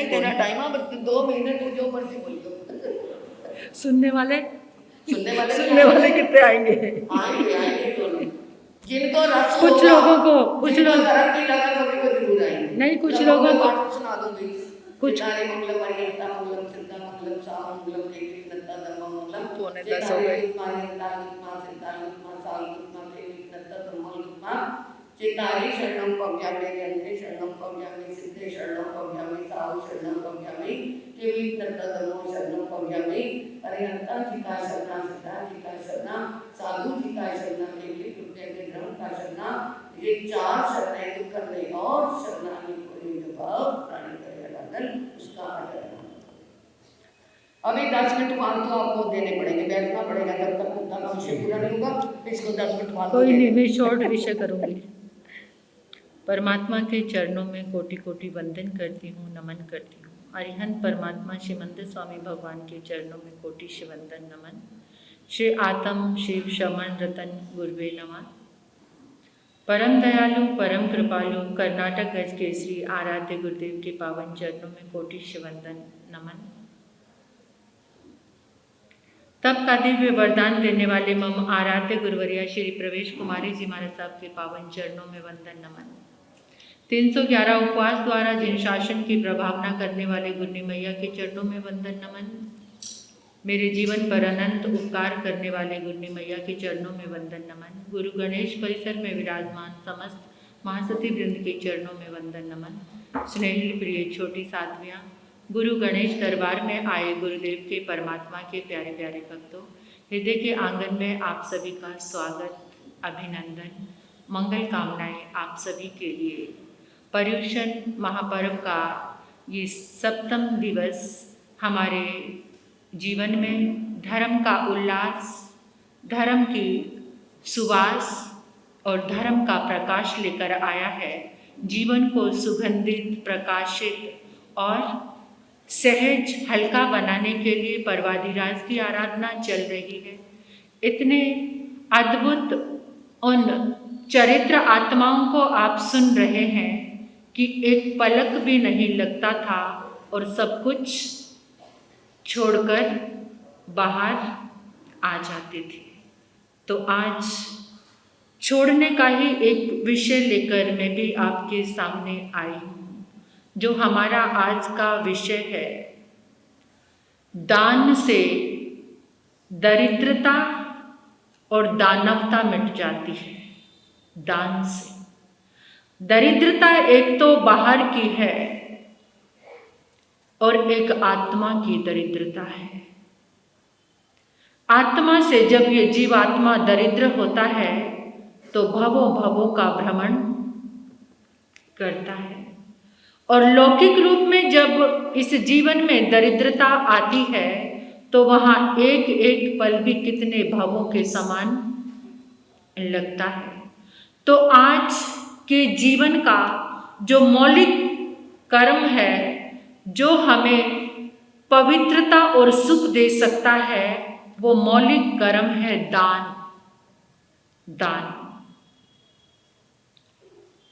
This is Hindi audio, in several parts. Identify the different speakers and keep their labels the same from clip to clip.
Speaker 1: तेरा टाइम अब 2 महीने तू जो मर्जी बोल दो।
Speaker 2: सुनने वाले
Speaker 1: कितने आएंगे दोनों। जिनको रस
Speaker 2: कुछ
Speaker 1: होगा,
Speaker 2: लोगों को कुछ
Speaker 1: जिनको
Speaker 2: लोग
Speaker 1: धर्म की लगन होगी वो जरूर आएंगे।
Speaker 2: नहीं, कुछ लोगों को
Speaker 1: पाठ सुना दूंगी।
Speaker 2: कुछ
Speaker 1: चितारे मंगलम अरिहंता मंगलम सिद्धा मंगलम सा मंगलम देवी नत्ता धर्म मंगलम।
Speaker 2: पौने 10 हो गए।
Speaker 1: चितारी शरणम पव्यामि रंते शरणम पव्यामि सिद्धे शरणम पव्यामि साहु शरणम पव्यामि देवी नत्ता धर्म शरणम पव्यामि अरिहंता जी का शरणा सिद्धा जी का शरणा साधु जी का शरणा देवी कृत्य के धर्म का शरणा। ये 4 शरणाएं तो कर ले और शरणाई कोई भाव प्राणी करेगा उसका आदर। अभी 10 मिनट फालतू आपको देने पड़ेंगे, बैठना पड़ेगा जब तक उनका विषय पूरा नहीं होगा। इसको 10 मिनट फालतू
Speaker 2: कोई नहीं, मैं शॉर्ट विषय करूंगी। परमात्मा के चरणों में कोटि कोटि वंदन करती हूँ, नमन करती हूँ। अरिहंत परमात्मा श्रीमंत स्वामी भगवान के चरणों में कोटि वंदन नमन। श्री आत्म शिव शमन रतन गुरुवे नमः। परम दयालु परम कृपालु कर्नाटक गज केसरी आराध्य गुरुदेव के पावन चरणों में कोटि वंदन नमन। तब का दिव्य वरदान देने वाले मम आराध्य गुरुवरिया श्री प्रवेश कुमारी जी महाराज साहब के पावन चरणों में वंदन नमन। 311 उपवास द्वारा जिन शासन की प्रभावना करने वाले गुरनी मैया के चरणों में वंदन नमन। मेरे जीवन पर अनंत उपकार करने वाले गुरनी मैया के चरणों में वंदन नमन। गुरु गणेश परिसर में विराजमान समस्त महासती वृंद के चरणों में वंदन नमन। स्नेह प्रिय छोटी साध्वियाँ, गुरु गणेश दरबार में आए गुरुदेव के परमात्मा के प्यारे प्यारे भक्तों, हृदय के आंगन में आप सभी का स्वागत, अभिनंदन, मंगल कामनाएं आप सभी के लिए। पर्युषण महापर्व का ये 7वां दिवस हमारे जीवन में धर्म का उल्लास, धर्म की सुवास और धर्म का प्रकाश लेकर आया है। जीवन को सुगंधित, प्रकाशित और सहज हल्का बनाने के लिए परवादिराज की आराधना चल रही है। इतने अद्भुत उन चरित्र आत्माओं को आप सुन रहे हैं कि एक पलक भी नहीं लगता था और सब कुछ छोड़कर बाहर आ जाते थे। तो आज छोड़ने का ही एक विषय लेकर मैं भी आपके सामने आई हूँ, जो हमारा आज का विषय है। दान से दरिद्रता और दानवता मिट जाती है। दान से दरिद्रता एक तो बाहर की है और एक आत्मा की दरिद्रता है। आत्मा से जब ये जीवात्मा दरिद्र होता है तो भवों भवों का भ्रमण करता है, और लौकिक रूप में जब इस जीवन में दरिद्रता आती है तो वहाँ एक एक पल भी कितने भवों के समान लगता है। तो आज के जीवन का जो मौलिक कर्म है, जो हमें पवित्रता और सुख दे सकता है, वो मौलिक कर्म है दान। दान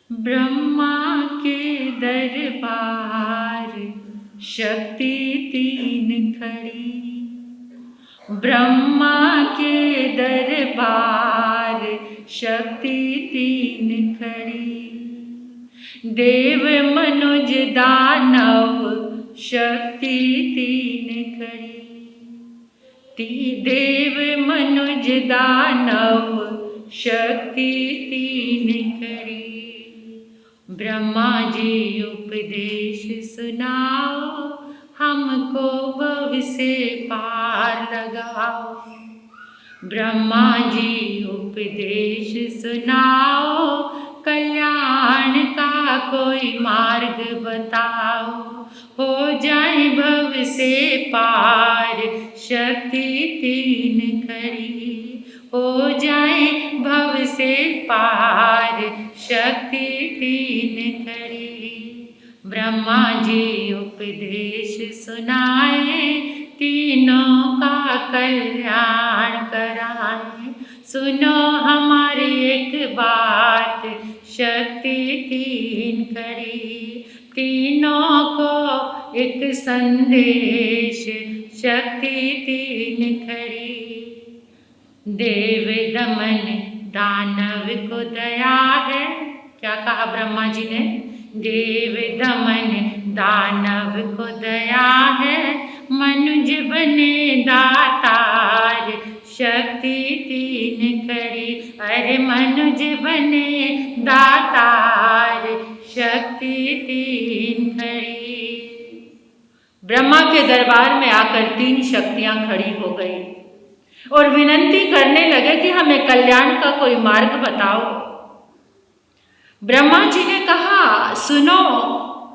Speaker 2: ब्रह्मा के दरबार शक्ति 3 खड़ी, ब्रह्मा के दरबार शक्ति 3 खड़ी, देव मनुज दानव शक्ति 3 खड़ी, देव मनुज दानव शक्ति 3 खड़ी। ब्रह्मा जी उपदेश सुनाओ, हमको भव से पार लगाओ। ब्रह्मा जी उपदेश सुनाओ, कल्याण का कोई मार्ग बताओ। हो जाए भव से पार शक्ति 3 खड़ी, हो जाए भव से पार शक्ति 3 खड़ी। ब्रह्मा जी उपदेश सुनाए, तीनों का कल्याण कराए। सुनो हमारी एक बात, शक्ति 3 खड़ी, तीनों को एक संदेश शक्ति तीन खड़ी, देव दमन दानव को दया है। क्या कहा ब्रह्मा जी ने? देव दमन दानव को दया है, मनुज बने दातार शक्ति तीन खड़ी। अरे मनुज बने दातार शक्ति तीन खड़ी। ब्रह्मा के दरबार में आकर तीन शक्तियां खड़ी हो गई और विनती करने लगे कि हमें कल्याण का कोई मार्ग बताओ। ब्रह्मा जी ने कहा, सुनो,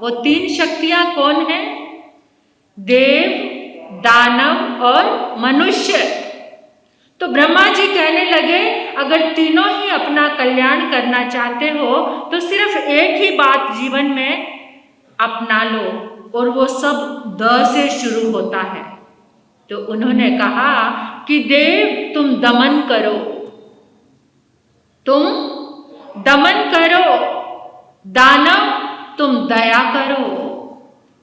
Speaker 2: वो तीन शक्तियां कौन है? देव, दानव और मनुष्य। तो ब्रह्मा जी कहने लगे, अगर तीनों ही अपना कल्याण करना चाहते हो तो सिर्फ एक ही बात जीवन में अपना लो, और वो सब द से शुरू होता है। तो उन्होंने कहा कि देव तुम दमन करो, तुम दमन करो, दानव तुम दया करो,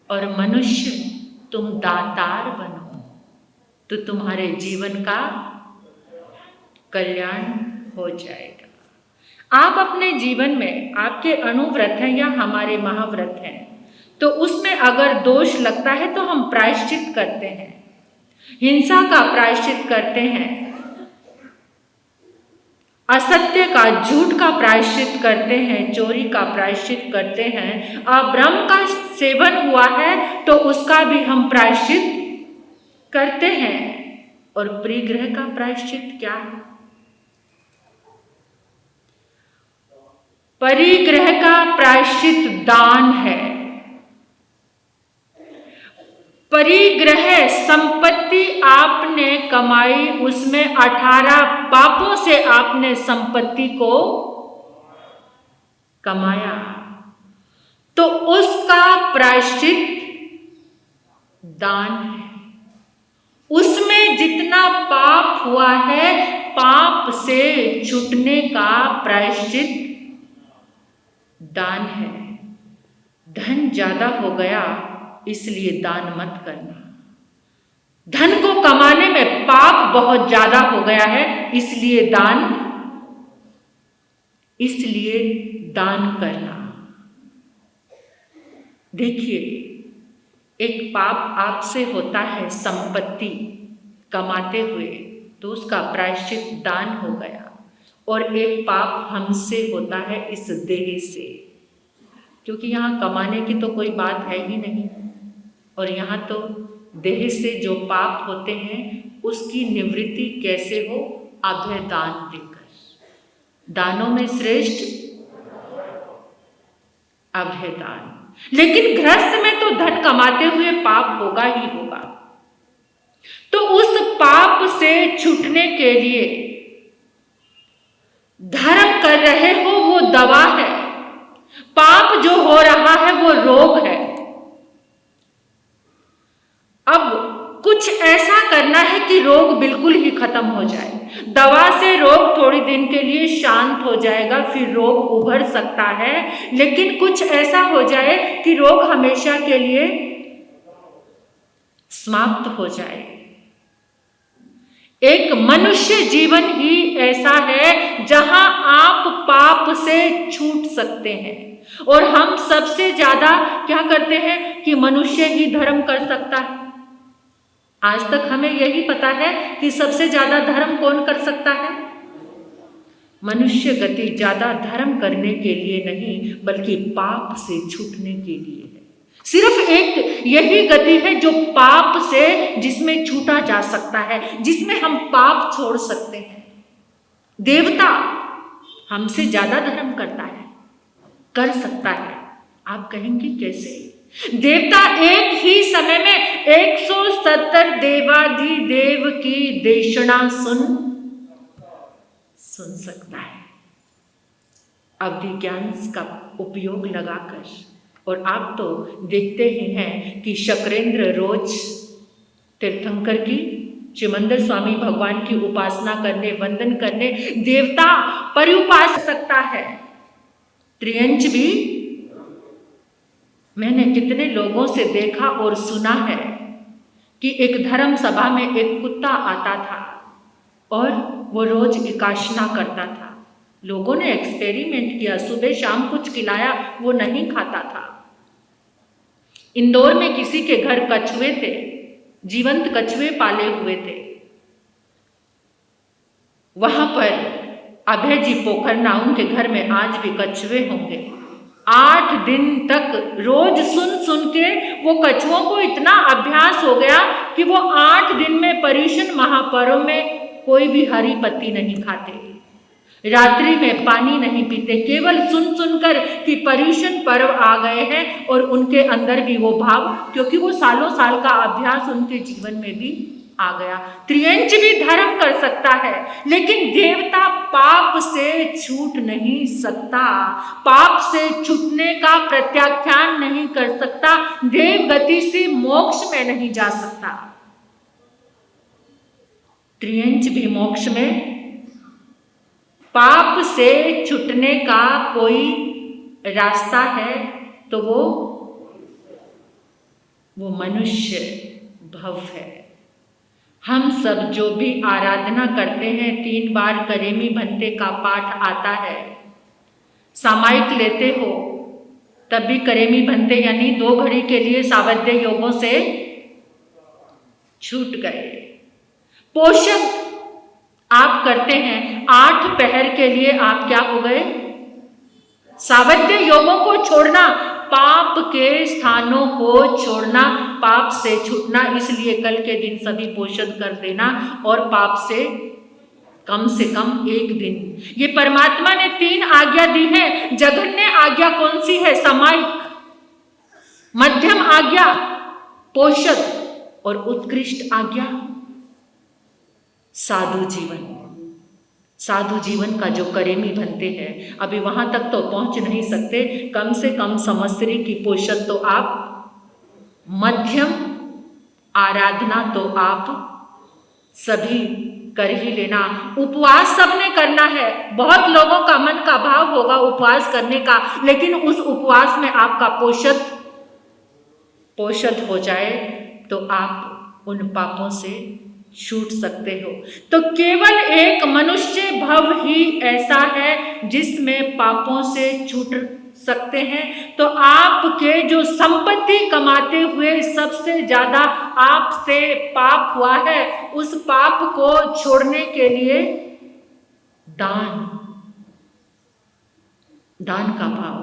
Speaker 2: और मनुष्य तुम दातार बनो, तो तुम्हारे जीवन का कल्याण हो जाएगा। आप अपने जीवन में, आपके अनुव्रत हैं या हमारे महाव्रत हैं, तो उसमें अगर दोष लगता है तो हम प्रायश्चित करते हैं। हिंसा का प्रायश्चित करते हैं, असत्य का, झूठ का प्रायश्चित करते हैं, चोरी का प्रायश्चित करते हैं, अब्रह्म का सेवन हुआ है तो उसका भी हम प्रायश्चित करते हैं। और परिग्रह का प्रायश्चित क्या है? परिग्रह का प्रायश्चित दान है। परिग्रह संपत्ति आपने कमाई, उसमें 18 पापों से आपने संपत्ति को कमाया, तो उसका प्रायश्चित दान है। उसमें जितना पाप हुआ है, पाप से छूटने का प्रायश्चित दान है। धन ज्यादा हो गया इसलिए दान मत करना। धन को कमाने में पाप बहुत ज्यादा हो गया है, इसलिए दान करना। देखिए, एक पाप आपसे होता है संपत्ति कमाते हुए, तो उसका प्रायश्चित दान हो गया, और एक पाप हमसे होता है इस देह से, क्योंकि यहाँ कमाने की तो कोई बात है ही नहीं, और यहाँ तो देह से जो पाप होते हैं उसकी निवृत्ति कैसे हो? अभय दान देकर। दानों में श्रेष्ठ अभय दान। लेकिन गृहस्थ में तो धन कमाते हुए पाप होगा ही होगा, तो उस पाप से छूटने के लिए धर्म कर रहे हो वो दवा है, पाप जो हो रहा है वो रोग है। अब कुछ ऐसा करना है कि रोग बिल्कुल ही खत्म हो जाए। दवा से रोग थोड़ी दिन के लिए शांत हो जाएगा, फिर रोग उभर सकता है, लेकिन कुछ ऐसा हो जाए कि रोग हमेशा के लिए समाप्त हो जाए। एक मनुष्य जीवन ही ऐसा है जहां आप पाप से छूट सकते हैं, और हम सबसे ज्यादा क्या करते हैं कि मनुष्य ही धर्म कर सकता है। आज तक हमें यही पता है कि सबसे ज्यादा धर्म कौन कर सकता है? मनुष्य गति ज्यादा धर्म करने के लिए नहीं, बल्कि पाप से छूटने के लिए है। सिर्फ एक यही गति है जो पाप से, जिसमें छूटा जा सकता है, जिसमें हम पाप छोड़ सकते हैं। देवता हमसे ज्यादा धर्म करता है, कर सकता है। आप कहेंगे कैसे? देवता एक ही समय में 170 देवाधिदेव की देशना सुन सकता है, अभिज्ञान का उपयोग लगाकर। और आप तो देखते ही हैं कि शक्रेंद्र रोज तीर्थंकर की, चिमंदर स्वामी भगवान की उपासना करने, वंदन करने देवता पर उपास सकता है। त्रियंच भी मैंने कितने लोगों से देखा और सुना है कि एक धर्म सभा में एक कुत्ता आता था और वो रोज एकाशना करता था। लोगों ने एक्सपेरिमेंट किया, सुबह शाम कुछ खिलाया, वो नहीं खाता था। इंदौर में किसी के घर कछुए थे, जीवंत कछुए पाले हुए थे। वहां पर अभय जी पोखरना, उनके घर में आज भी कछुए होंगे। 8 दिन तक रोज सुन सुन के वो कछुओं को इतना अभ्यास हो गया कि वो 8 दिन में पर्युषण महापर्व में कोई भी हरी पत्ती नहीं खाते, रात्रि में पानी नहीं पीते, केवल सुन सुनकर कि पर्युषण पर्व आ गए हैं। और उनके अंदर भी वो भाव, क्योंकि वो सालों साल का अभ्यास उनके जीवन में भी आ गया। त्रियंच भी धर्म कर सकता है, लेकिन देवता पाप से छूट नहीं सकता, पाप से छूटने का प्रत्याख्यान नहीं कर सकता, देव गति से मोक्ष में नहीं जा सकता। त्रियंच भी मोक्ष में पाप से छूटने का कोई रास्ता है तो वो मनुष्य भव है। हम सब जो भी आराधना करते हैं, 3 बार करेमी भंते का पाठ आता है, सामायिक लेते हो तब भी करेमी भंते यानी 2 घड़ी के लिए सावध्य योगों से छूट गए। पोषक आप करते हैं, 8 पहर के लिए आप क्या हो गए? सावध्य योगों को छोड़ना, पाप के स्थानों को छोड़ना, पाप से छूटना। इसलिए कल के दिन सभी पोषण कर देना और पाप से कम 1 दिन। ये परमात्मा ने 3 आज्ञा दी है। जघन्य आज्ञा कौन सी है? सामायिक। मध्यम आज्ञा पोषण और उत्कृष्ट आज्ञा साधु जीवन। साधु जीवन का जो करेमी भंते हैं, अभी वहां तक तो पहुंच नहीं सकते, कम से कम संवत्सरी की पोषण तो आप, मध्यम आराधना तो आप सभी कर ही लेना। उपवास सबने करना है। बहुत लोगों का मन का भाव होगा उपवास करने का, लेकिन उस उपवास में आपका पोषण हो जाए तो आप उन पापों से छूट सकते हो। तो केवल एक मनुष्य भव ही ऐसा है जिसमें पापों से छूट सकते हैं। तो आपके जो संपत्ति कमाते हुए सबसे ज्यादा आपसे पाप हुआ है, उस पाप को छोड़ने के लिए दान का भाव।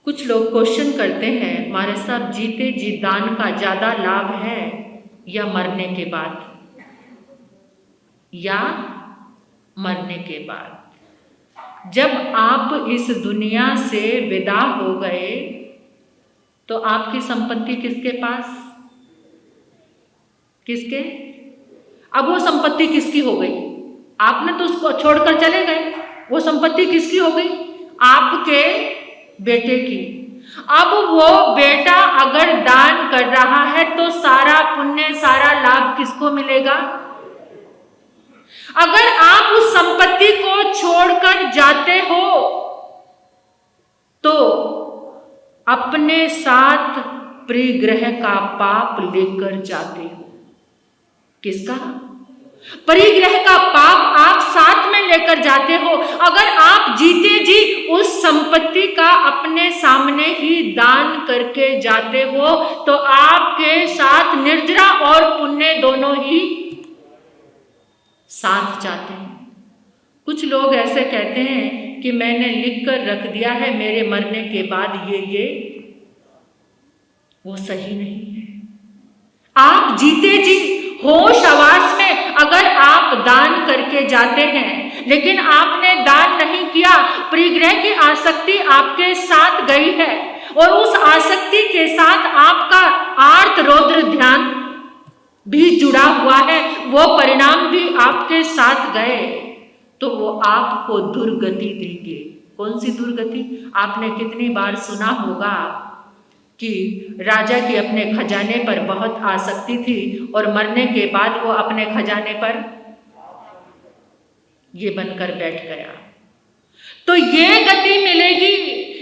Speaker 2: कुछ लोग क्वेश्चन करते हैं, महाराज साहब जीते जी दान का ज्यादा लाभ है या मरने के बाद? जब आप इस दुनिया से विदा हो गए तो आपकी संपत्ति किसके पास? किसके? अब वो संपत्ति किसकी हो गई? आपने तो उसको छोड़कर चले गए, वो संपत्ति किसकी हो गई? आपके बेटे की। अब वो बेटा अगर दान कर रहा है तो सारा पुण्य, सारा लाभ किसको मिलेगा? अगर आप उस संपत्ति को छोड़कर जाते हो तो अपने साथ परिग्रह का पाप लेकर जाते हो। किसका? परिग्रह का पाप आप साथ में लेकर जाते हो। अगर आप जीते जी उस संपत्ति का अपने सामने ही दान करके जाते हो तो आपके साथ निर्जरा और पुण्य दोनों ही साथ जाते हैं। कुछ लोग ऐसे कहते हैं कि मैंने लिख कर रख दिया है मेरे मरने के बाद ये, वो सही नहीं है। आप जीते जी होश आवास में अगर आप दान करके जाते हैं, लेकिन आपने दान नहीं किया, परिग्रह की आसक्ति आपके साथ गई है और उस आसक्ति के साथ आपका आर्त रौद्र ध्यान भी जुड़ा हुआ है, वो परिणाम भी आपके साथ गए, तो वो आपको दुर्गति देंगे। कौन सी दुर्गति? आपने कितनी बार सुना होगा कि राजा की अपने खजाने पर बहुत आसक्ति थी और मरने के बाद वो अपने खजाने पर ये बनकर बैठ गया। तो ये गति मिलेगी,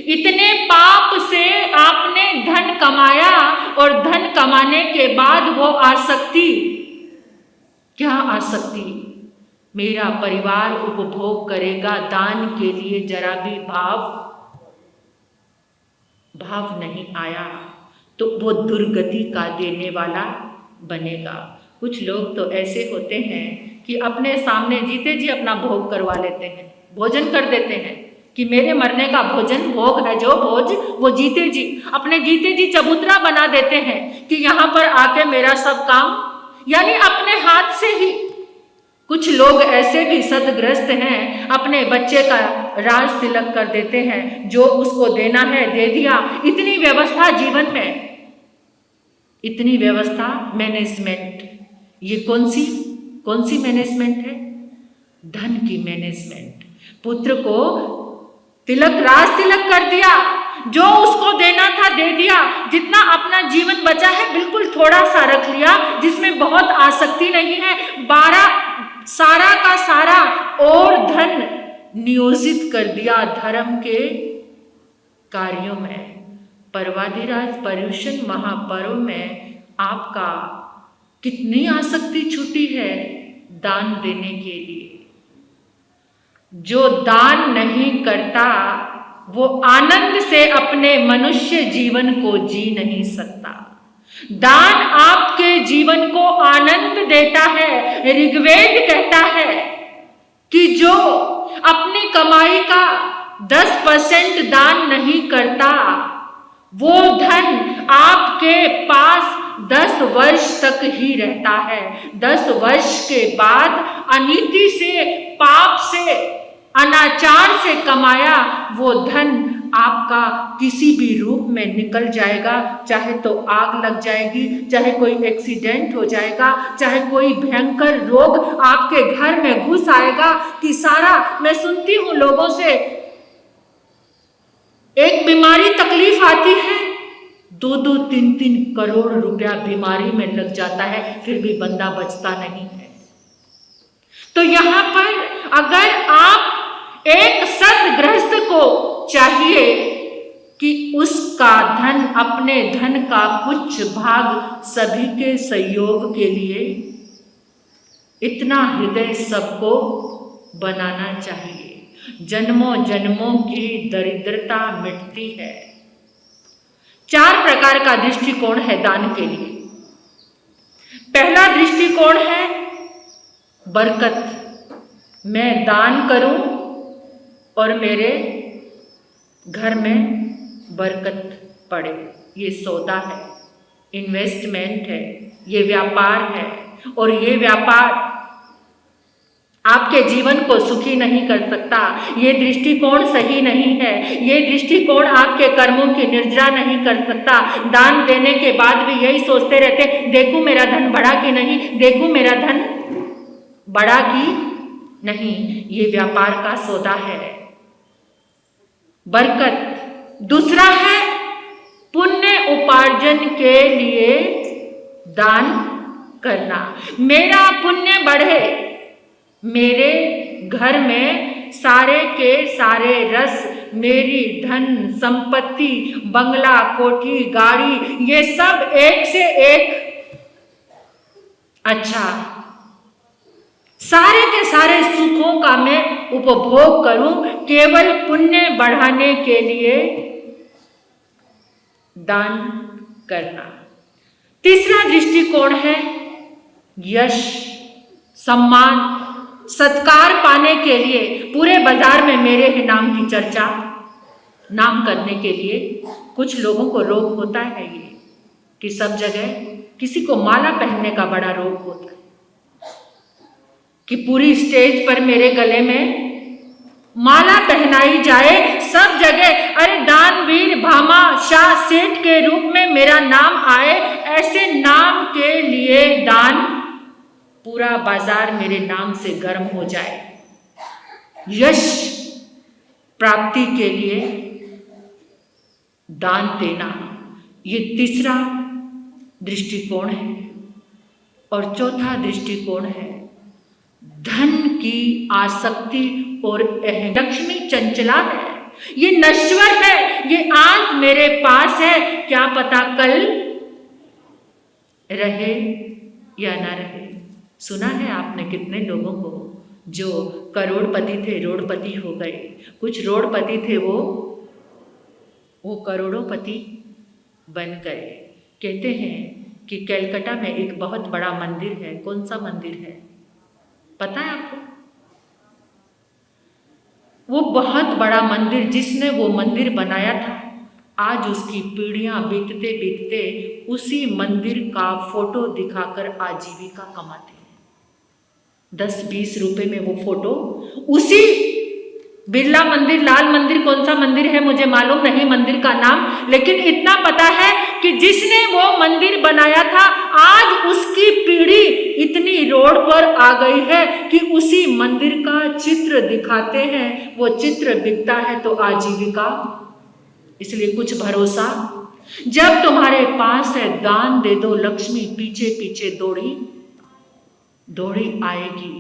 Speaker 2: इतने पाप से आपने धन कमाया और धन कमाने के बाद वो आसक्ति, क्या आसक्ति? मेरा परिवार उपभोग करेगा, दान के लिए जरा भी भाव नहीं आया तो वो दुर्गति का देने वाला बनेगा। कुछ लोग तो ऐसे होते हैं कि अपने सामने जीते जी अपना भोग करवा लेते हैं, भोजन कर देते हैं कि मेरे मरने का भोजन भोग है, जो भोज वो जीते जी अपने जीते जी चबूतरा बना देते हैं कि यहाँ पर आके मेरा सब काम, यानी अपने हाथ से ही। कुछ लोग ऐसे भी सदग्रस्त हैं, अपने बच्चे का राज तिलक कर देते हैं, जो उसको देना है दे दिया। इतनी व्यवस्था जीवन में, इतनी व्यवस्था, मैनेजमेंट, ये कौन सी मैनेजमेंट है? धन की मैनेजमेंट। पुत्र को राज तिलक कर दिया, जो उसको देना था दे दिया, जितना अपना जीवन बचा है बिल्कुल थोड़ा सा रख लिया, जिसमें बहुत आसक्ति नहीं है, सारा का सारा और धन नियोजित कर दिया धर्म के कार्यों में। पर्वाधिराज पर्युषण महापर्व में आपका कितनी आसक्ति छूटी है दान देने के लिए। जो दान नहीं करता वो आनंद से अपने मनुष्य जीवन को जी नहीं सकता। दान आपके जीवन को आनंद देता है। ऋग्वेद कहता है कि जो अपनी कमाई का 10% दान नहीं करता, वो धन आपके पास 10 वर्ष तक ही रहता है। 10 वर्ष के बाद अनीति से, पाप से, अनाचार से कमाया वो धन आपका किसी भी रूप में निकल जाएगा। चाहे तो आग लग जाएगी, चाहे कोई एक्सीडेंट हो जाएगा, चाहे कोई भयंकर रोग आपके घर में घुस आएगा कि सारा, मैं सुनती हूं लोगों से, एक बीमारी तकलीफ आती है, 2-2, 3-3 करोड़ रुपया बीमारी में लग जाता है, फिर भी बंदा बचता नहीं है। तो यहां पर अगर आप एक सदगृहस्थ को चाहिए कि उसका धन, अपने धन का कुछ भाग सभी के सहयोग के लिए, इतना हृदय सबको बनाना चाहिए। जन्मों जन्मों की दरिद्रता मिटती है। 4 प्रकार का दृष्टिकोण है दान के लिए। पहला दृष्टिकोण है बरकत। मैं दान करूं और मेरे घर में बरकत पड़े। ये सौदा है, इन्वेस्टमेंट है, ये व्यापार है, और ये व्यापार आपके जीवन को सुखी नहीं कर सकता। ये दृष्टिकोण सही नहीं है। ये दृष्टिकोण आपके कर्मों की निर्जरा नहीं कर सकता। दान देने के बाद भी यही सोचते रहते, देखूं मेरा धन बढ़ा कि नहीं, देखूं मेरा धन बढ़ा कि नहीं। ये व्यापार का सौदा है, बरकत। दूसरा है पुण्य उपार्जन के लिए दान करना। मेरा पुण्य बढ़े, मेरे घर में सारे के सारे रस, मेरी धन संपत्ति, बंगला, कोठी, गाड़ी, ये सब एक से एक अच्छा, सारे के सारे सुखों का मैं उपभोग करूं, केवल पुण्य बढ़ाने के लिए दान करना। तीसरा दृष्टिकोण है यश, सम्मान, सत्कार पाने के लिए, पूरे बाजार में मेरे ही नाम की चर्चा, नाम करने के लिए। कुछ लोगों को रोग होता है ये कि सब जगह, किसी को माला पहनने का बड़ा रोग होता है कि पूरी स्टेज पर मेरे गले में माला पहनाई जाए, सब जगह, अरे दानवीर भामा शाह सेठ के रूप में मेरा नाम आए। ऐसे नाम के लिए दान, पूरा बाजार मेरे नाम से गर्म हो जाए। यश प्राप्ति के लिए दान देना, ये तीसरा दृष्टिकोण है। और चौथा दृष्टिकोण है धन की आसक्ति और लक्ष्मी चंचला है। ये नश्वर है, ये आज मेरे पास है, क्या पता कल रहे या ना रहे। सुना है आपने कितने लोगों को जो करोड़पति थे रोड़पति हो गए, कुछ रोड़पति थे वो करोड़ोंपति बन गए। कहते हैं कि कलकत्ता में एक बहुत बड़ा मंदिर है। कौन सा मंदिर है पता है आपको? वो बहुत बड़ा मंदिर, जिसने वो मंदिर बनाया था, आज उसकी पीढ़ियां बीतते बीतते उसी मंदिर का फोटो दिखाकर आजीविका कमाते हैं। 10-20 रुपए में वो फोटो, उसी बिरला मंदिर, लाल मंदिर, कौन सा मंदिर है मुझे मालूम नहीं मंदिर का नाम, लेकिन इतना पता है कि जिसने वो मंदिर बनाया था, आज उसकी पीढ़ी इतनी रोड पर आ गई है कि उसी मंदिर का चित्र दिखाते हैं। वो चित्र बिकता है तो आजीविका। इसलिए कुछ भरोसा, जब तुम्हारे पास है दान दे दो, लक्ष्मी पीछे पीछे दौड़ी दौड़ी आएगी।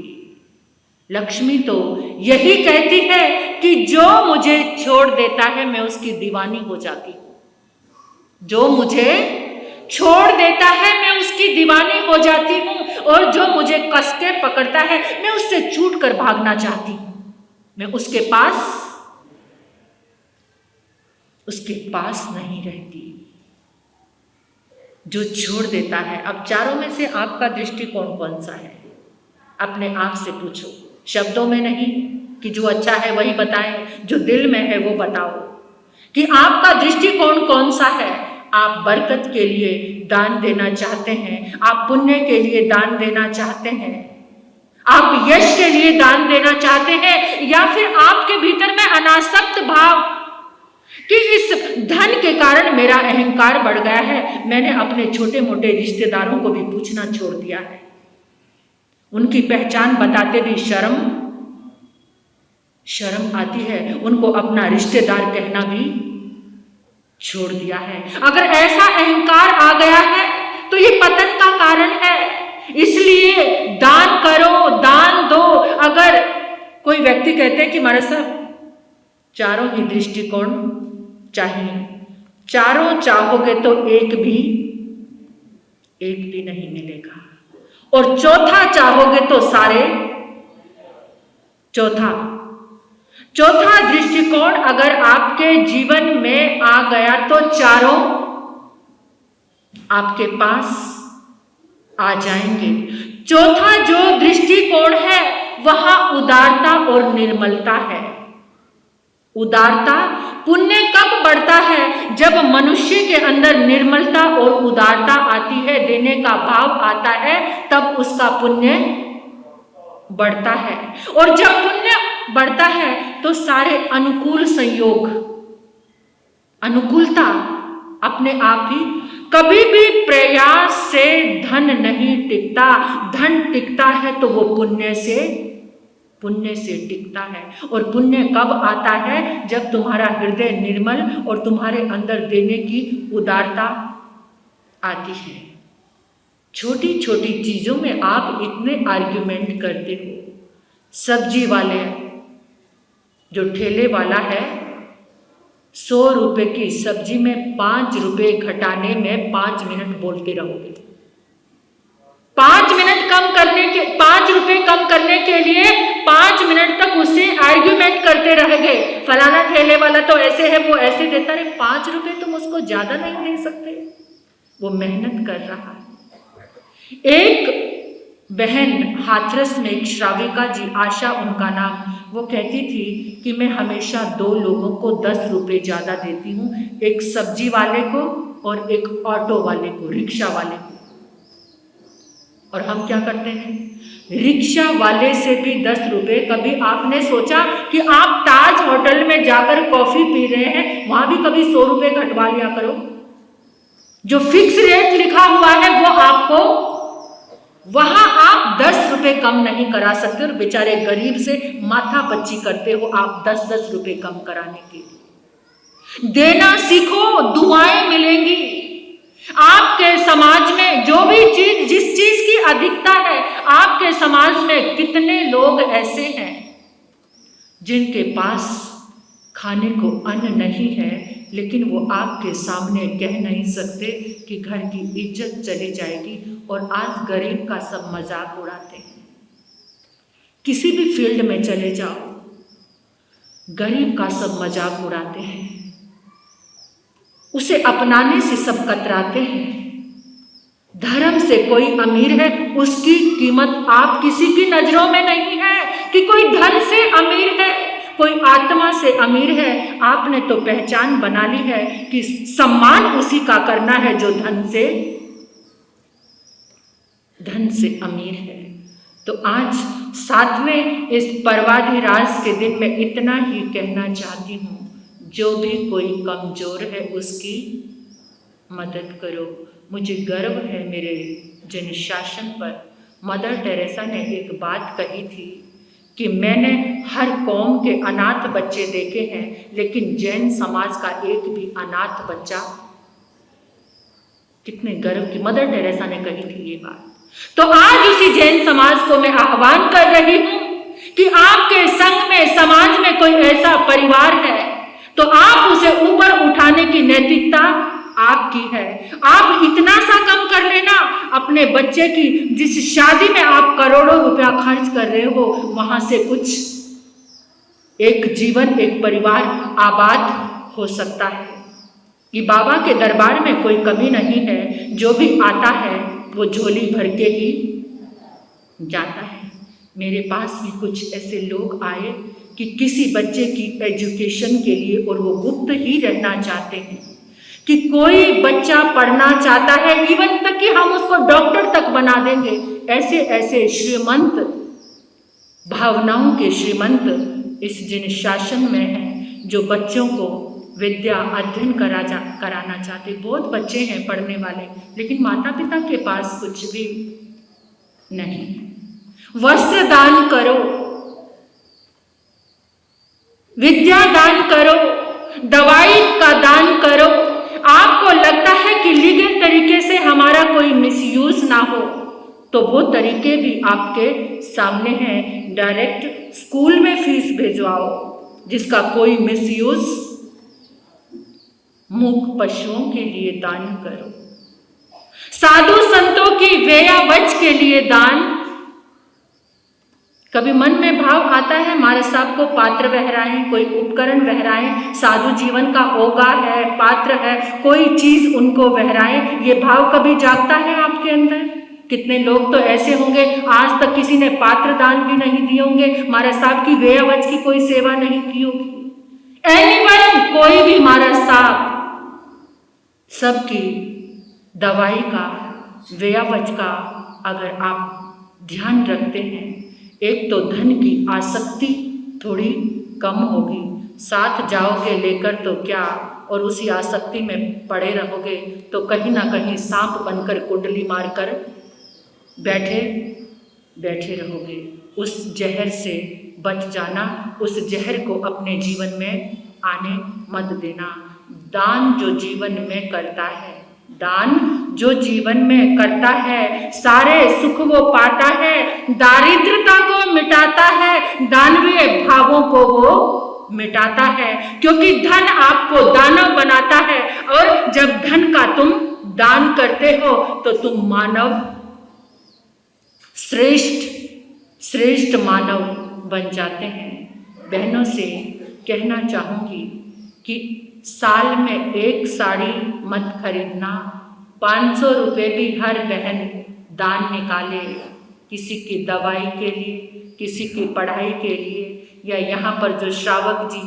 Speaker 2: लक्ष्मी तो यही कहती है कि जो मुझे छोड़ देता है मैं उसकी दीवानी हो जाती हूं, जो मुझे छोड़ देता है मैं उसकी दीवानी हो जाती हूं, और जो मुझे कस के पकड़ता है मैं उससे छूट कर भागना चाहती हूं। मैं उसके पास नहीं रहती। जो छोड़ देता है। अब चारों में से आपका दृष्टिकोण कौन सा है? अपने आप से पूछो, शब्दों में नहीं कि जो अच्छा है वही बताएं, जो दिल में है वो बताओ कि आपका दृष्टिकोण कौन सा है। आप बरकत के लिए दान देना चाहते हैं, आप पुण्य के लिए दान देना चाहते हैं, आप यश के लिए दान देना चाहते हैं, या फिर आपके भीतर में अनासक्त भाव कि इस धन के कारण मेरा अहंकार बढ़ गया है, मैंने अपने छोटे मोटे रिश्तेदारों को भी पूछना छोड़ दिया है, उनकी पहचान बताते भी शर्म आती है, उनको अपना रिश्तेदार कहना भी छोड़ दिया है। अगर ऐसा अहंकार आ गया है तो ये पतन का कारण है। इसलिए दान करो, दान दो। अगर कोई व्यक्ति कहते हैं कि महाराज साहब चारों ही दृष्टिकोण चाहिए, चारों चाहोगे तो एक भी नहीं मिलेगा, और चौथा चाहोगे तो सारे। चौथा दृष्टिकोण अगर आपके जीवन में आ गया तो चारों आपके पास आ जाएंगे। चौथा जो दृष्टिकोण है वहां उदारता और निर्मलता है। उदारता, पुण्य कब बढ़ता है? जब मनुष्य के अंदर निर्मलता और उदारता आती है, देने का भाव आता है, तब उसका पुण्य बढ़ता है। और जब पुण्य बढ़ता है तो सारे अनुकूल संयोग, अनुकूलता अपने आप ही, कभी भी प्रयास से धन नहीं टिकता। धन टिकता है तो वो पुण्य से टिकता है। और पुण्य कब आता है? जब तुम्हारा हृदय निर्मल और तुम्हारे अंदर देने की उदारता आती है। छोटी छोटी चीजों में आप इतने आर्ग्यूमेंट करते हो। सब्जी वाले, जो ठेले वाला है, 100 रुपए की सब्जी में 5 रुपए घटाने में 5 मिनट बोलते रहोगे। 5 मिनट कम करने के, 5 रुपए कम करने के लिए 5 मिनट तक उससे आर्ग्यूमेंट करते रहेंगे। फलाना ठेले वाला तो ऐसे है, वो ऐसे देता है। 5 रुपए तुम उसको ज्यादा नहीं दे सकते, वो मेहनत कर रहा है। एक बहन हाथरस में, एक श्राविका जी, आशा उनका नाम, वो कहती थी कि मैं हमेशा 2 लोगों को 10 रुपए ज्यादा देती हूँ, एक सब्जी वाले को और एक ऑटो वाले को, रिक्शा वाले को। और हम क्या करते हैं? रिक्शा वाले से भी 10 रुपए। कभी आपने सोचा कि आप ताज होटल में जाकर कॉफी पी रहे हैं, वहां भी कभी 100 रुपए घटवा लिया करो। जो फिक्स रेट लिखा हुआ है वो आपको, वहां आप 10 रुपए कम नहीं करा सकते, और बेचारे गरीब से माथा पच्ची करते हो आप 10-10 रुपए कम कराने के लिए। देना सीखो, दुआएं मिलेंगी। आपके समाज में जो भी चीज, जिस चीज की अधिकता है, आपके समाज में कितने लोग ऐसे हैं जिनके पास खाने को अन्न नहीं है, लेकिन वो आपके सामने कह नहीं सकते कि घर की इज्जत चली जाएगी, और आज गरीब का सब मजाक उड़ाते हैं। किसी भी फील्ड में चले जाओ, गरीब का सब मजाक उड़ाते हैं, उसे अपनाने से सब कतराते हैं। धर्म से कोई अमीर है, उसकी कीमत आप किसी की नजरों में नहीं है कि कोई धन से अमीर है, कोई आत्मा से अमीर है। आपने तो पहचान बना ली है कि सम्मान उसी का करना है जो धन से अमीर है। तो आज 7वें इस पर्वाधिराज के दिन में इतना ही कहना चाहती हूँ, जो भी कोई कमजोर है उसकी मदद करो। मुझे गर्व है मेरे जिन शासन पर। मदर टेरेसा ने एक बात कही थी कि मैंने हर कौम के अनाथ बच्चे देखे हैं, लेकिन जैन समाज का एक भी अनाथ बच्चा, कितने गर्व की मदर टेरेसा ने कही थी ये बात। तो आज उसी जैन समाज को मैं आह्वान कर रही हूं कि आपके संग में समाज में कोई ऐसा परिवार है तो आप उसे ऊपर उठाने की नैतिकता आपकी है। आप इतना सा कम कर लेना, अपने बच्चे की जिस शादी में आप करोड़ों रुपया खर्च कर रहे हो, वहां से कुछ एक जीवन, एक परिवार आबाद हो सकता है। ये बाबा के दरबार में कोई कमी नहीं है, जो भी आता है वो झोली भर के ही जाता है। मेरे पास भी कुछ ऐसे लोग आए कि किसी बच्चे की एजुकेशन के लिए, और वो गुप्त ही रहना चाहते हैं, कि कोई बच्चा पढ़ना चाहता है, इवन तक कि हम उसको डॉक्टर तक बना देंगे। ऐसे ऐसे श्रीमंत, भावनाओं के श्रीमंत इस जिन शासन में है, जो बच्चों को विद्या अध्ययन कराना चाहते। बहुत बच्चे हैं पढ़ने वाले, लेकिन माता पिता के पास कुछ भी नहीं। वस्त्र दान करो, विद्या दान करो, दवाई का दान करो। आपको लगता है कि लीगल तरीके से हमारा कोई मिसयूज ना हो, तो वो तरीके भी आपके सामने हैं। डायरेक्ट स्कूल में फीस भिजवाओ, जिसका कोई मिसयूज, मूक पशुओं के लिए दान करो, साधु संतों की व्यया वच के लिए दान। कभी मन में भाव आता है महाराज साहब को पात्र बहराएं, कोई उपकरण बहराएं, साधु जीवन का ओगा है, पात्र है, कोई चीज उनको बहराएं, ये भाव कभी जागता है आपके अंदर? कितने लोग तो ऐसे होंगे आज तक किसी ने पात्र दान भी नहीं दिए होंगे, महाराज साहब की व्ययावच की कोई सेवा नहीं की होगी। एनीवन, कोई भी महाराज साहब, सबकी दवाई का, व्ययावच का अगर आप ध्यान रखते हैं, एक तो धन की आसक्ति थोड़ी कम होगी, साथ जाओगे लेकर तो क्या, और उसी आसक्ति में पड़े रहोगे तो कहीं ना कहीं सांप बनकर कुंडली मारकर बैठे रहोगे। उस जहर से बच जाना, उस जहर को अपने जीवन में आने मत देना। दान जो जीवन में करता है, दान जो जीवन में करता है, सारे सुख वो पाता है, दारिद्रता को मिटाता है, दानवीय भावों को वो मिटाता है, क्योंकि धन आपको दानव बनाता है। और जब धन का तुम दान करते हो तो तुम मानव, श्रेष्ठ मानव बन जाते हैं। बहनों से कहना चाहूंगी कि साल में एक साड़ी मत खरीदना, 500 रुपये भी हर बहन दान निकाले, किसी की दवाई के लिए, किसी की पढ़ाई के लिए, या यहाँ पर जो श्रावक जी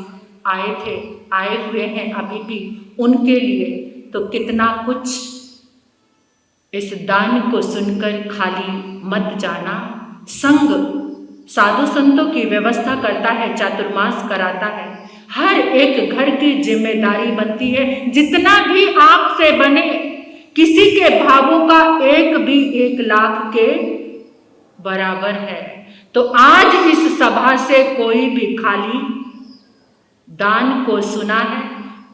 Speaker 2: आए हुए हैं अभी भी, उनके लिए, तो कितना कुछ। इस दान को सुनकर खाली मत जाना। संघ साधु संतों की व्यवस्था करता है, चातुर्मास कराता है, हर एक घर की जिम्मेदारी बनती है। जितना भी आपसे बने, किसी के भावों का एक भी 1 लाख के बराबर है। तो आज इस सभा से कोई भी खाली दान को सुना है,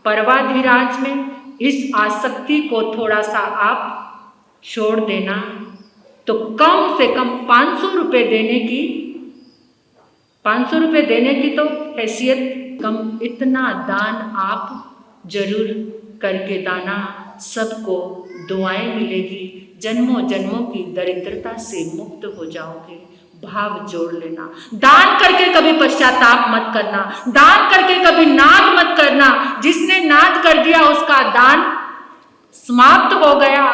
Speaker 2: पर्वाधिराज में इस आसक्ति को थोड़ा सा आप छोड़ देना, तो कम से कम 500 रुपये देने की तो हैसियत कम इतना दान आप जरूर करके दाना, सबको दुआएं मिलेगी, जन्मों जन्मों की दरिद्रता से मुक्त हो जाओगे। भाव जोड़ लेना। दान करके कभी पश्चाताप मत करना, दान करके कभी नाद मत करना। जिसने नाद कर दिया उसका दान समाप्त हो गया,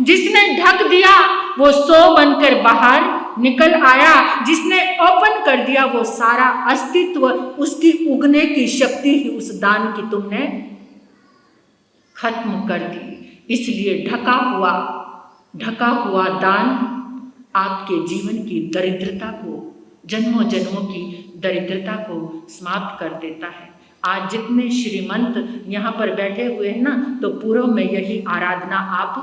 Speaker 2: जिसने ढक दिया वो 100 बनकर बाहर निकल आया, जिसने ओपन कर दिया वो सारा अस्तित्व, उसकी उगने की शक्ति ही उस दान की तुमने खत्म कर दी। इसलिए ढका हुआ दान आपके जीवन की दरिद्रता को, जन्मों जन्मों की दरिद्रता को समाप्त कर देता है। आज जितने श्रीमंत यहाँ पर बैठे हुए हैं ना, तो पूर्व में यही आराधना आप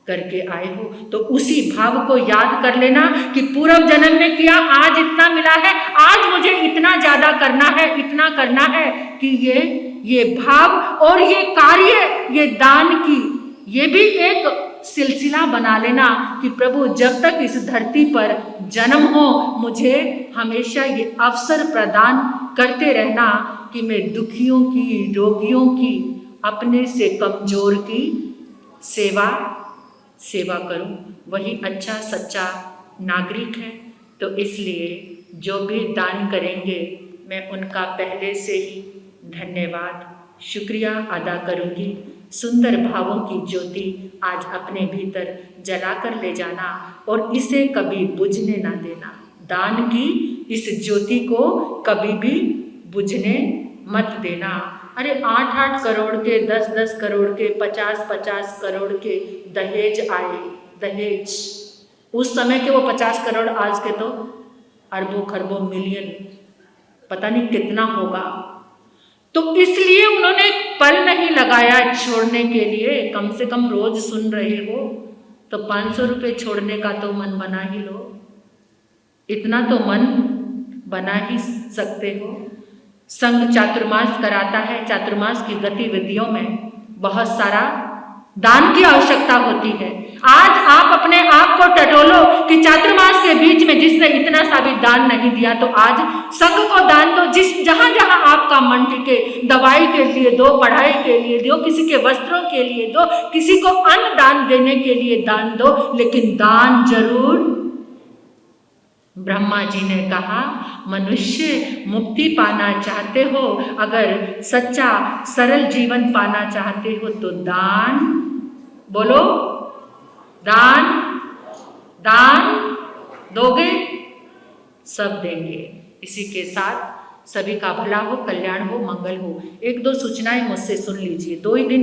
Speaker 2: करके आए हो, तो उसी भाव को याद कर लेना कि पूर्व जन्म में किया, आज इतना मिला है, आज मुझे इतना ज्यादा करना है, इतना करना है कि ये भाव और ये कार्य, ये दान की, ये भी एक सिलसिला बना लेना कि प्रभु जब तक इस धरती पर जन्म हो, मुझे हमेशा ये अवसर प्रदान करते रहना कि मैं दुखियों की, रोगियों की, अपने से कमजोर की सेवा करूं। वही अच्छा सच्चा नागरिक है। तो इसलिए जो भी दान करेंगे मैं उनका पहले से ही धन्यवाद, शुक्रिया अदा करूंगी। सुंदर भावों की ज्योति आज अपने भीतर जला कर ले जाना और इसे कभी बुझने ना देना। दान की इस ज्योति को कभी भी बुझने मत देना। अरे 8-8 करोड़ के, 10-10 करोड़ के, 50-50 करोड़ के दहेज आए, दहेज उस समय के वो 50 करोड़, आज के तो अरबों खरबों मिलियन, पता नहीं कितना होगा। तो इसलिए उन्होंने पल नहीं लगाया छोड़ने के लिए। कम से कम रोज सुन रहे हो तो 500 रुपये छोड़ने का तो मन बना ही लो, इतना तो मन बना ही सकते हो। संघ चातुर्मास कराता है, चातुर्मास की गतिविधियों में बहुत सारा दान की आवश्यकता होती है। आज आप अपने आप को टटोलो कि चातुर्मास के बीच में जिसने इतना सा भी दान नहीं दिया, तो आज संघ को दान दो। जहां जहां आपका मन टिके, दवाई के लिए दो, पढ़ाई के लिए दो, किसी के वस्त्रों के लिए दो, किसी को अन्न दान देने के लिए दान दो, लेकिन दान जरूर। ब्रह्मा जी ने कहा, मनुष्य मुक्ति पाना चाहते हो, अगर सच्चा सरल जीवन पाना चाहते हो तो दान, बोलो दान, दान दोगे सब देंगे। इसी के साथ सभी का भला हो, कल्याण हो, मंगल हो। 1-2 सूचनाएं मुझसे सुन लीजिए। 2 ही दिन